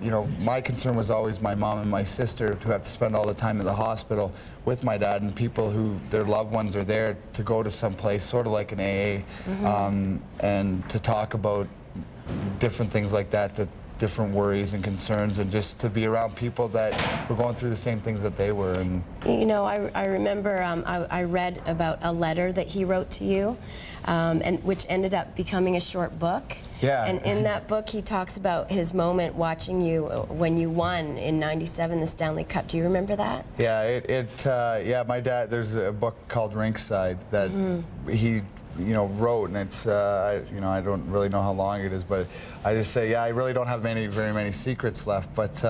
You know, my concern was always my mom and my sister who have to spend all the time in the hospital with my dad, and people who their loved ones are there to go to some place, sort of like an AA, and to talk about different things like that, different worries and concerns, and just to be around people that were going through the same things that they were. And you know, I remember I read about a letter that he wrote to you, and which ended up becoming a short book. Yeah. And in that book, he talks about his moment watching you when you won in '97 the Stanley Cup. Do you remember that? Yeah, yeah, my dad, there's a book called Rinkside that he wrote, and it's I don't really know how long it is, but I just say, yeah, I really don't have very many secrets left, but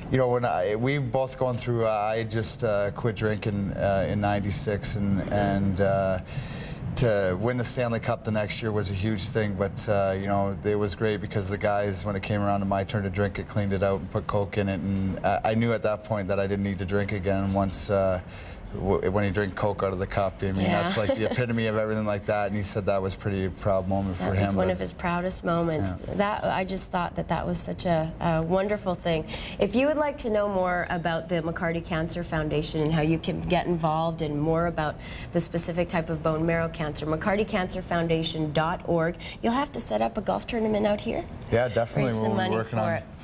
you know, when we both going through, I just quit drinking in '96, and to win the Stanley Cup the next year was a huge thing, but you know, it was great because the guys, when it came around to my turn to drink it, cleaned it out and put Coke in it, and I knew at that point that I didn't need to drink again once when you drink Coke out of the cup. I mean, that's like the epitome of everything like that, and he said that was a pretty proud moment for him. That was one of his proudest moments. Yeah. That I just thought that was such a wonderful thing. If you would like to know more about the McCarty Cancer Foundation and how you can get involved and more about the specific type of bone marrow cancer, McCartyCancerFoundation.org. You'll have to set up a golf tournament out here. Yeah, definitely. Raise some money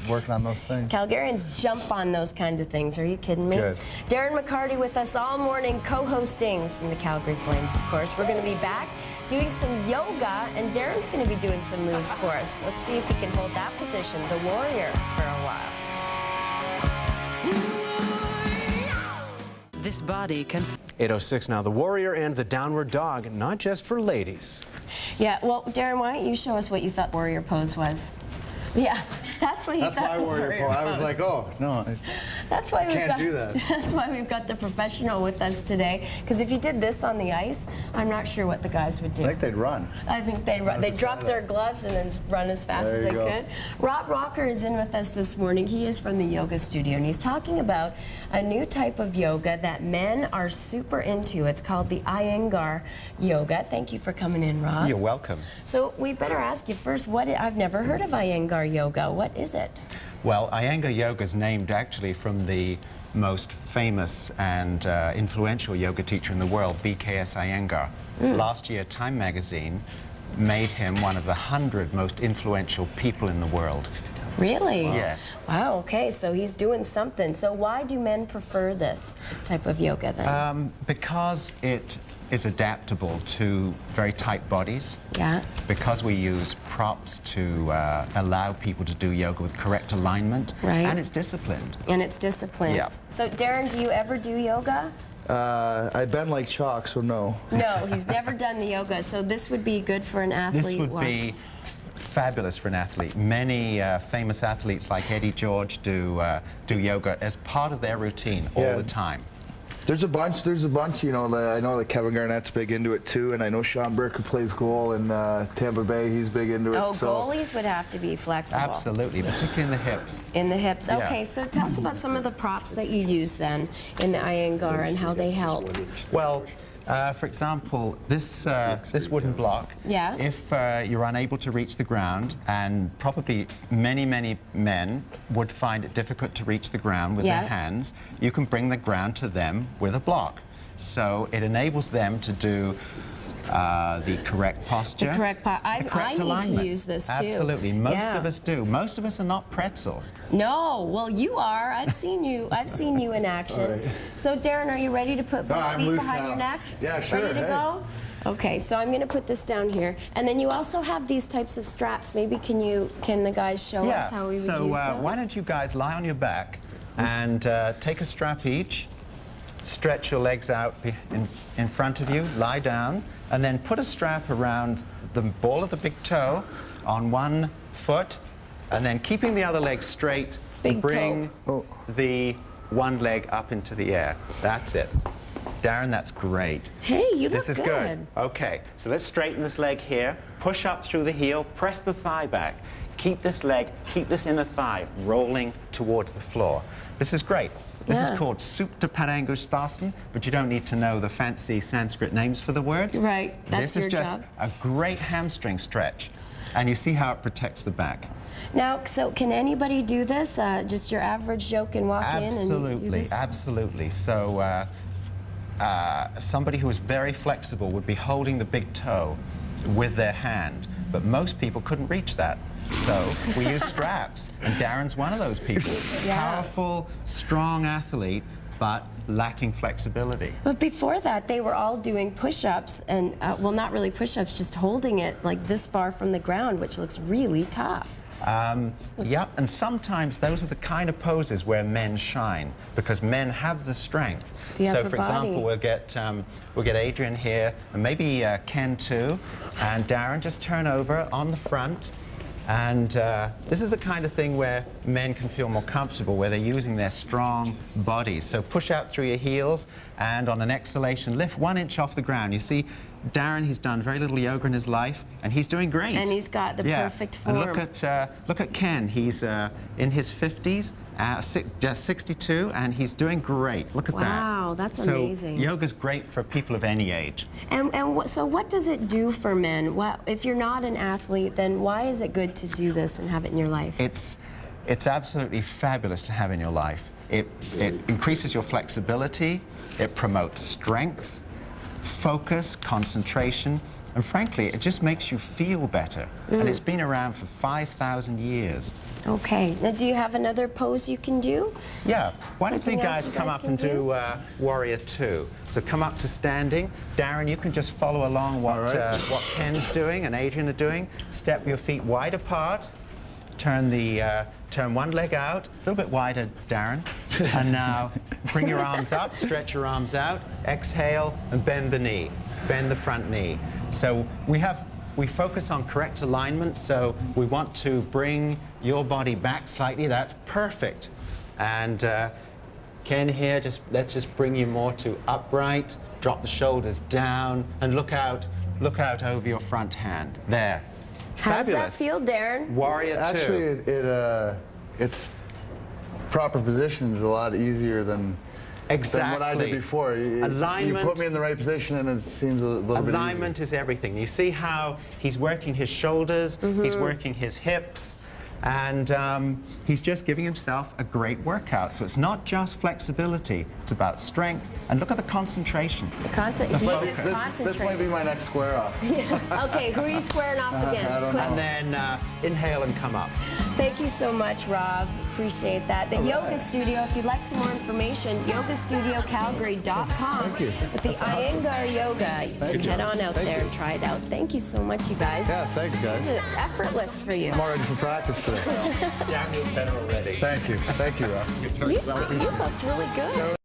working on those things. Calgarians jump on those kinds of things. Are you kidding me? Good. Darren McCarty with us all morning, co-hosting from the Calgary Flames, of course. We're going to be back doing some yoga, and Darren's going to be doing some moves for us. Let's see if he can hold that position, the warrior, for a while. This body can... 8:06 now. The warrior and the downward dog, not just for ladies. Yeah, well, Darren, why don't you show us what you thought warrior pose was? Yeah, that's what you thought. That's my warrior pose. I was like, oh, no. That's why we can't do that. That's why we've got the professional with us today. Because if you did this on the ice, I'm not sure what the guys would do. I think they'd run. I think they'd run. They'd drop their gloves and then run as fast as they could. Rob Rocker is in with us this morning. He is from the yoga studio, and he's talking about a new type of yoga that men are super into. It's called the Iyengar yoga. Thank you for coming in, Rob. You're welcome. So we better ask you first, I've never heard of Iyengar yoga. What is it? Well, Iyengar yoga is named actually from the most famous and influential yoga teacher in the world, BKS Iyengar. Last year, Time magazine made him one of the 100 most influential people in the world. Really? Wow. Yes. Wow, okay, so he's doing something. So why do men prefer this type of yoga then? Because it is adaptable to very tight bodies. Yeah. Because we use props to allow people to do yoga with correct alignment. Right. And it's disciplined. And it's disciplined. Yeah. So Darren, do you ever do yoga? I bend like chalk, so no. No, he's never done the yoga. So this would be good for an athlete. This would be fabulous for an athlete. Many famous athletes like Eddie George do yoga as part of their routine all the time. There's a bunch, you know, I know that Kevin Garnett's big into it too, and I know Sean Burke, who plays goal in Tampa Bay, he's big into it. Oh, so goalies would have to be flexible. Absolutely, particularly in the hips. In the hips. Yeah. Okay, so tell us about some of the props that you use then in the Iyengar and how they help. Well, for example, this wooden block, Yeah. if you're unable to reach the ground, and probably many men would find it difficult to reach the ground with their hands, you can bring the ground to them with a block. So it enables them to do the correct posture. The correct posture. I need to use this too. Absolutely. Most of us do. Most of us are not pretzels. No. Well, you are. I've seen you in action. Right. So, Darren, are you ready to put both feet behind your neck? Yeah, sure. Ready to go? Okay, so I'm going to put this down here. And then you also have these types of straps. Maybe can the guys show us how we would use those? So why don't you guys lie on your back and take a strap each, stretch your legs out in front of you, lie down, and then put a strap around the ball of the big toe on one foot, and then keeping the other leg straight, bring the one leg up into the air. That's it. Darren, that's great. Hey, you look This is good. Okay, so let's straighten this leg here, push up through the heel, press the thigh back. Keep this leg, keep this inner thigh rolling towards the floor. This is great. This is called Supta Padangusthasana, but you don't need to know the fancy Sanskrit names for the words. Right, that's your job. This is just a great hamstring stretch, and you see how it protects the back. Now, so can anybody do this? Just your average Joe can walk in and do this? Absolutely. So somebody who is very flexible would be holding the big toe with their hand, but most people couldn't reach that. So we use straps, and Darren's one of those people. Yeah. Powerful, strong athlete, but lacking flexibility. But before that, they were all doing push-ups, and well, not really push-ups, just holding it like this far from the ground, which looks really tough. Yep, and sometimes those are the kind of poses where men shine, because men have the strength. The so, upper for example, body. we'll get Adrian here, and maybe Ken too, and Darren. Just turn over on the front, and this is the kind of thing where men can feel more comfortable, where they're using their strong bodies. So push out through your heels, and on an exhalation, lift 1 inch off the ground. You see, Darren, he's done very little yoga in his life, and he's doing great. And he's got the perfect form. And look at Ken. He's in his 50s, just 62, and he's doing great. Look at that. Wow, that's amazing. So yoga's great for people of any age. So what does it do for men? If you're not an athlete, then why is it good to do this and have it in your life? It's absolutely fabulous to have in your life. It increases your flexibility. It promotes strength, focus, concentration, and frankly, it just makes you feel better. And it's been around for 5,000 years. Okay. Now, do you have another pose you can do? Yeah. Why don't you Something else guys you come guys up can and do? do Warrior 2. So come up to standing. Darren, you can just follow along what Ken's doing and Adrian are doing. Step your feet wide apart. Turn one leg out, a little bit wider, Darren. And now bring your arms up, stretch your arms out, exhale, and bend the knee. Bend the front knee. So we focus on correct alignment, so we want to bring your body back slightly. That's perfect. And Ken here, let's just bring you more to upright. Drop the shoulders down and look out over your front hand. There. How Fabulous. does that feel, Darren? Warrior 2. Actually, it's proper position is a lot easier than what I did before. Alignment. You put me in the right position, and it seems a little bit easier. Alignment is everything. You see how he's working his shoulders, he's working his hips, and he's just giving himself a great workout. So it's not just flexibility, it's about strength. And look at the concentration. This might be my next square off. Okay, who are you squaring off against? I don't know. And then inhale and come up. Thank you so much, Rob. Appreciate that. The Yoga Studio, if you'd like some more information, yogastudiocalgary.com. Thank you. With the Iyengar Yoga, you can head on out there and try it out. Thank you so much, you guys. Yeah, thanks, guys. This is effortless for you. I'm all ready for practice today. Downhill better already. Thank you. Thank you, Rob. You looked really good.